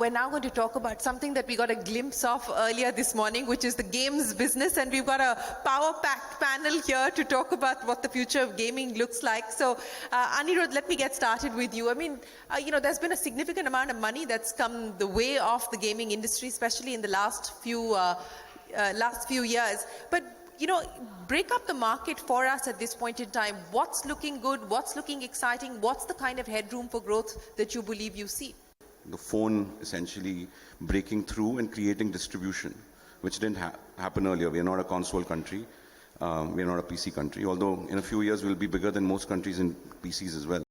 We're now going to talk about something that we got a glimpse of earlier this morning, which is the games business. And we've got a power-packed panel here to talk about what the future of gaming looks like. So, Anirudh, let me get started with you. I mean, there's been a significant amount of money that's come the way of the gaming industry, especially in the last few years. But break up the market for us at this point in time. What's looking good? What's looking exciting? What's the kind of headroom for growth that you believe you see? The phone essentially breaking through and creating distribution, which didn't happen earlier. We are not a console country. We are not a PC country, although in a few years we'll be bigger than most countries in PCs as well.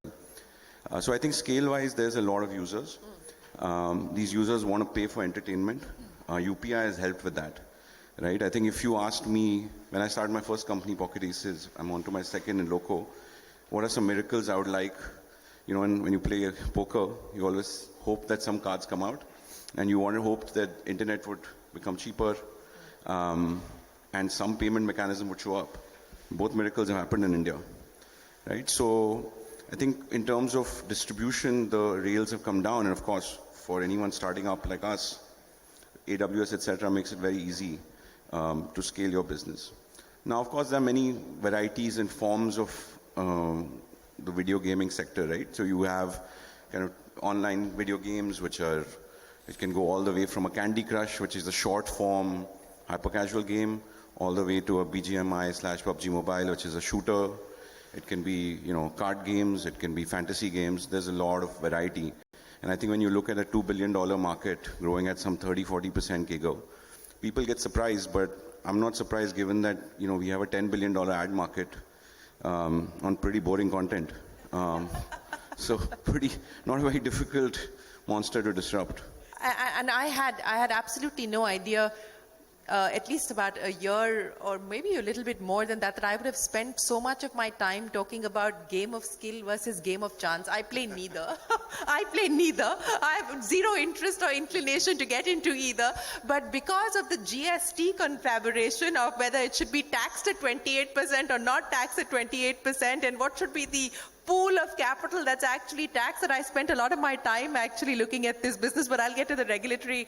So I think scale-wise, there's a lot of users. These users want to pay for entertainment. UPI has helped with that. Right? I think if you asked me, when I started my first company, Pocket Aces, I'm on to my second in Loco, what are some miracles I would like? When you play poker, you always hope that some cards come out, and you want to hope that internet would become cheaper, and some payment mechanism would show up. Both miracles have happened in India, right? So I think in terms of distribution, the rails have come down, and of course, for anyone starting up like us, AWS, etc., makes it very easy to scale your business. Now, of course, there are many varieties and forms of the video gaming sector, right? So you have kind of online video games, which can go all the way from a Candy Crush, which is a short form, hyper casual game, all the way to a BGMI/PUBG Mobile, which is a shooter. It can be, card games, it can be fantasy games. There's a lot of variety. And I think when you look at a $2 billion market growing at some 30-40% CAGR, people get surprised, but I'm not surprised given that, we have a $10 billion ad market on pretty boring content. So not a very difficult monster to disrupt. And I had absolutely no idea, at least about a year or maybe a little bit more than that I would have spent so much of my time talking about game of skill versus game of chance. I play neither. I have zero interest or inclination to get into either. But because of the GST confabulation of whether it should be taxed at 28% or not taxed at 28%, and what should be the pool of capital that's actually taxed, that I spent a lot of my time actually looking at this business, but I'll get to the regulatory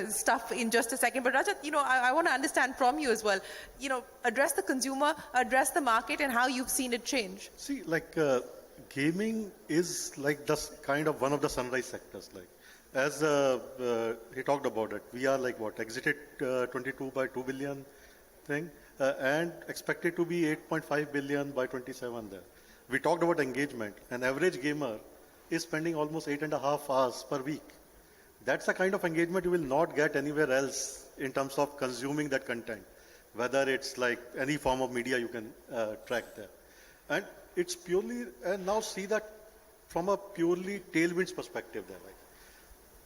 stuff in just a second. But Rajat, I want to understand from you as well, address the consumer, address the market, and how you've seen it change. See, gaming is kind of one of the sunrise sectors. As he talked about it, we are exited 22 by 2 billion thing, and expected to be 8.5 billion by 27 there. We talked about engagement. An average gamer is spending almost 8.5 hours per week. That's the kind of engagement you will not get anywhere else in terms of consuming that content, whether it's any form of media you can track there. And it's purely, and now see that from a purely Tailwinds perspective there.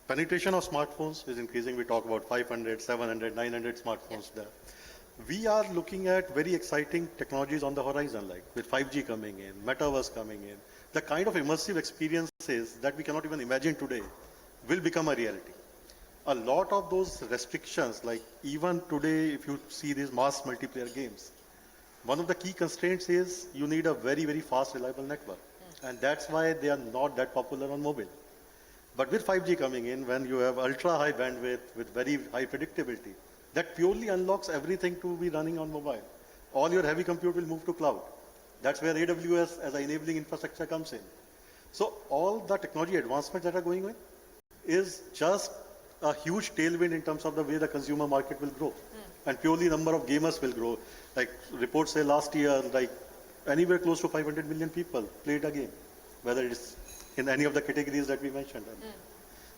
Penetration of smartphones is increasing. We talk about 500, 700, 900 smartphones there. We are looking at very exciting technologies on the horizon, with 5G coming in, Metaverse coming in. The kind of immersive experiences that we cannot even imagine today will become a reality. A lot of those restrictions, even today, if you see these mass multiplayer games, one of the key constraints is you need a very, very fast, reliable network. And that's why they are not that popular on mobile. But with 5G coming in, when you have ultra high bandwidth with very high predictability, that purely unlocks everything to be running on mobile. All your heavy compute will move to cloud. That's where AWS as an enabling infrastructure comes in. So all the technology advancements that are going on is just a huge tailwind in terms of the way the consumer market will grow. And purely number of gamers will grow. Reports say last year, anywhere close to 500 million people played a game, whether it's in any of the categories that we mentioned.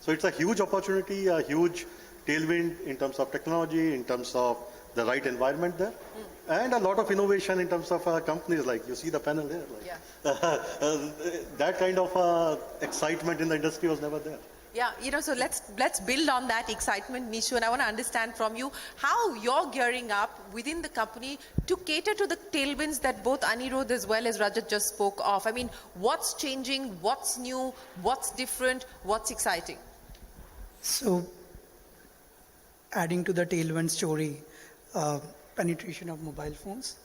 So it's a huge opportunity, a huge tailwind in terms of technology, in terms of the right environment there, and a lot of innovation in terms of companies you see the panel here. That kind of excitement in the industry was never there. Yeah, so let's build on that excitement, Nishu, and I want to understand from you how you're gearing up within the company to cater to the tailwinds that both Anirudh as well as Rajat just spoke of. I mean, what's changing, what's new, what's different, what's exciting? So, adding to the tailwind story, penetration of mobile phones,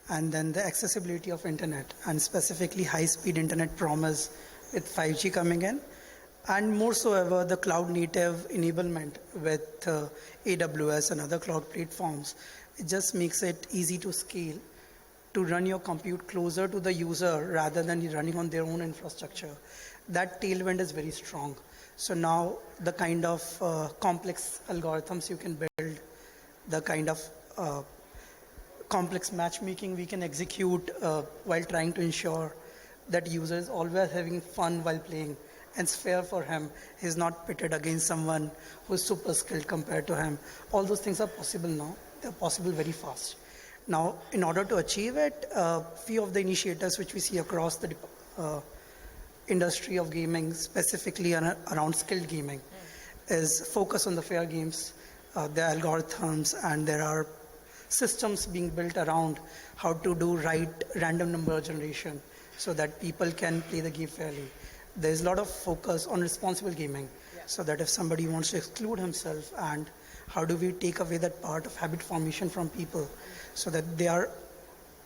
and then the accessibility of internet, and specifically high-speed internet promise with 5G coming in, And more so ever, the cloud native enablement with AWS and other cloud platforms, it just makes it easy to scale, to run your compute closer to the user rather than running on their own infrastructure. That tailwind is very strong. So now the kind of complex algorithms you can build, the kind of complex matchmaking we can execute while trying to ensure that user is always having fun while playing and it's fair for him. He's not pitted against someone who's super skilled compared to him. All those things are possible now. They're possible very fast. Now, in order to achieve it, few of the initiatives which we see across the industry of gaming, specifically around skilled gaming, is focus on the fair games, the algorithms, and there are systems being built around how to do right random number generation so that people can play the game fairly. There's a lot of focus on responsible gaming, so that if somebody wants to exclude himself, and how do we take away that part of habit formation from people so that they are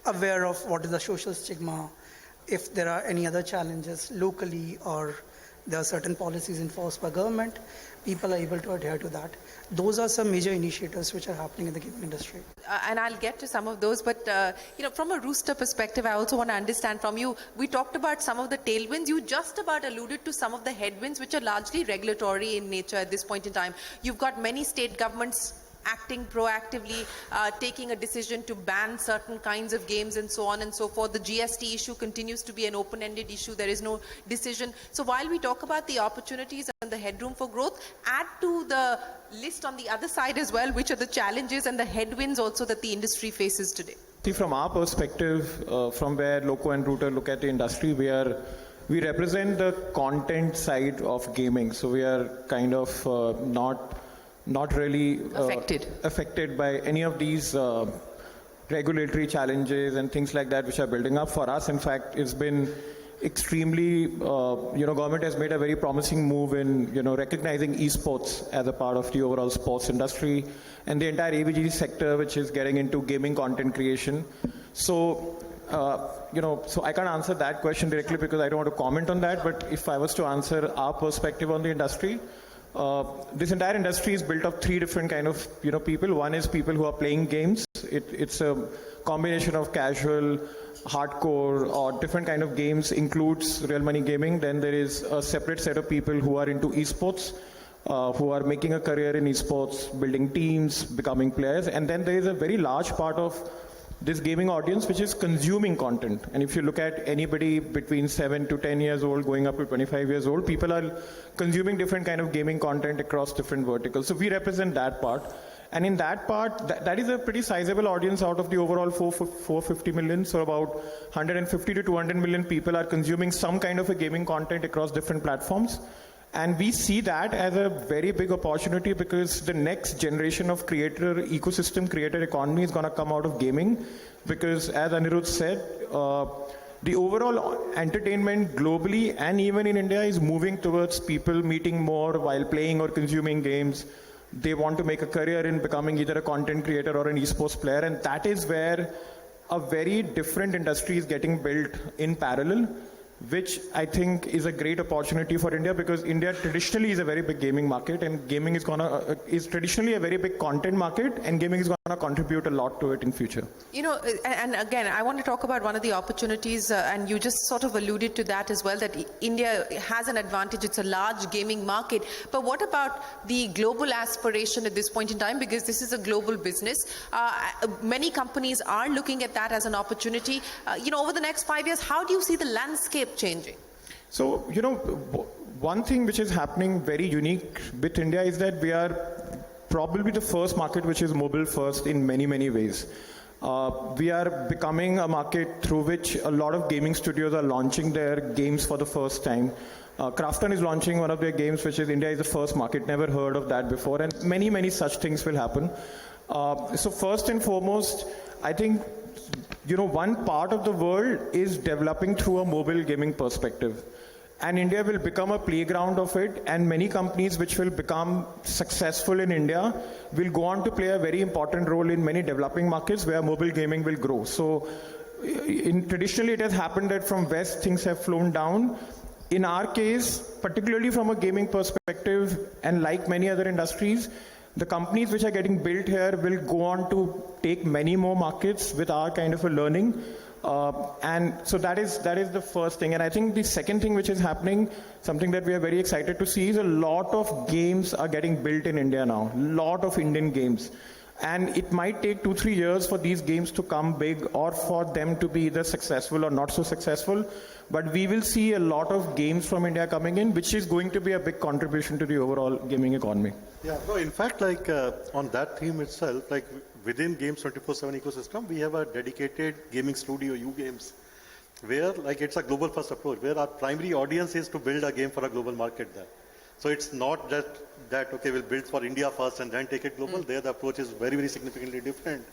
aware of what is the social stigma, if there are any other challenges locally or there are certain policies enforced by government, people are able to adhere to that. Those are some major initiatives which are happening in the gaming industry. And I'll get to some of those, but from a Rooster perspective, I also want to understand from you, we talked about some of the tailwinds. You just about alluded to some of the headwinds, which are largely regulatory in nature at this point in time. You've got many state governments acting proactively, taking a decision to ban certain kinds of games and so on and so forth. The GST issue continues to be an open-ended issue. There is no decision. So while we talk about the opportunities and the headroom for growth, add to the list on the other side as well, which are the challenges and the headwinds also that the industry faces today. See, from our perspective, from where Loco and Rooter look at the industry, we represent the content side of gaming. So we are kind of not really affected by any of these regulatory challenges and things like that which are building up. For us, in fact, it's been extremely, government has made a very promising move in, recognizing esports as a part of the overall sports industry and the entire AVG sector, which is getting into gaming content creation. So, so I can't answer that question directly because I don't want to comment on that, but if I was to answer our perspective on the industry, this entire industry is built of three different kind of people. One is people who are playing games. It's a combination of casual, hardcore, or different kind of games, includes real money gaming. Then there is a separate set of people who are into esports, who are making a career in esports, building teams, becoming players. And then there is a very large part of this gaming audience which is consuming content. And if you look at anybody between 7 to 10 years old going up to 25 years old, people are consuming different kind of gaming content across different verticals. So we represent that part. And in that part, that is a pretty sizable audience out of the overall 450 million. So about 150 to 200 million people are consuming some kind of a gaming content across different platforms. And we see that as a very big opportunity because the next generation of creator ecosystem, creator economy is going to come out of gaming. Because as Anirudh said, the overall entertainment globally and even in India is moving towards people meeting more while playing or consuming games. They want to make a career in becoming either a content creator or an esports player. And that is where a very different industry is getting built in parallel, which I think is a great opportunity for India because India traditionally is a very big gaming market and gaming is traditionally a very big content market and gaming is going to contribute a lot to it in future. And again, I want to talk about one of the opportunities and you just sort of alluded to that as well, that India has an advantage. It's a large gaming market. But what about the global aspiration at this point in time? Because this is a global business. Many companies are looking at that as an opportunity. Over the next 5 years, how do you see the landscape changing? So, one thing which is happening very unique with India is that we are probably the first market which is mobile first in many, many ways. We are becoming a market through which a lot of gaming studios are launching their games for the first time. Krafton is launching one of their games, which is India is the first market, never heard of that before, and many, many such things will happen. So first and foremost, I think one part of the world is developing through a mobile gaming perspective. And India will become a playground of it, and many companies which will become successful in India will go on to play a very important role in many developing markets where mobile gaming will grow. So traditionally it has happened that from West things have flown down. In our case, particularly from a gaming perspective, and like many other industries, the companies which are getting built here will go on to take many more markets with our kind of a learning. And so that is the first thing. And I think the second thing which is happening, something that we are very excited to see, is a lot of games are getting built in India now. Lot of Indian games. And it might take 2-3 years for these games to come big or for them to be either successful or not so successful. But we will see a lot of games from India coming in, which is going to be a big contribution to the overall gaming economy. Yeah, no, in fact, like on that theme itself, like within Games 24/7 ecosystem, we have a dedicated gaming studio, U-Games, where like it's a global first approach, where our primary audience is to build a game for a global market there. So it's not that okay, we'll build for India first and then take it global. There the approach is very, very significantly different.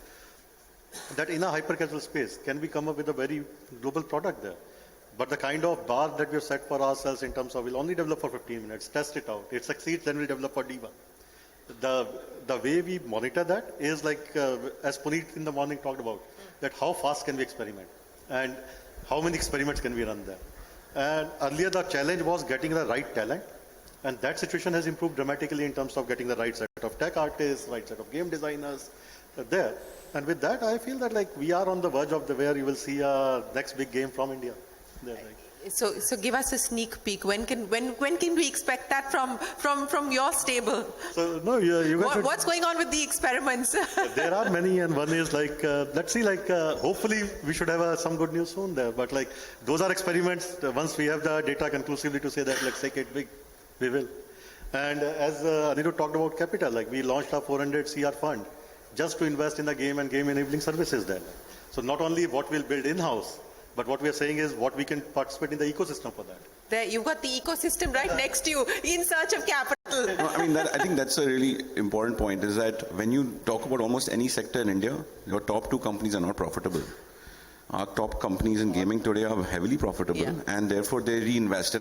That in a hyper-casual space, can we come up with a very global product there? But the kind of bar that we've set for ourselves in terms of we'll only develop for 15 minutes, test it out. It succeeds, then we'll develop for D1. The way we monitor that is like, as Puneet in the morning talked about, that how fast can we experiment and how many experiments can we run there. And earlier the challenge was getting the right talent, and that situation has improved dramatically in terms of getting the right set of tech artists, right set of game designers there. And with that, I feel that like we are on the verge of where you will see a next big game from India. There, like. So give us a sneak peek. When can we expect that from your stable? So no, you guys. What's going on with the experiments? There are many, and one is like let's see, like hopefully we should have some good news soon there. But like those are experiments. Once we have the data conclusively to say that let's take it big, we will. And as Anirudh talked about capital, like we launched a 400 CR fund just to invest in the game and game enabling services there. So not only what we'll build in-house, but what we are saying is what we can participate in the ecosystem for that. There, you've got the ecosystem right next to you in search of capital. No, I mean, I think that's a really important point, is that when you talk about almost any sector in India, your top 2 companies are not profitable. Our top companies in gaming today are heavily profitable, and therefore they reinvest.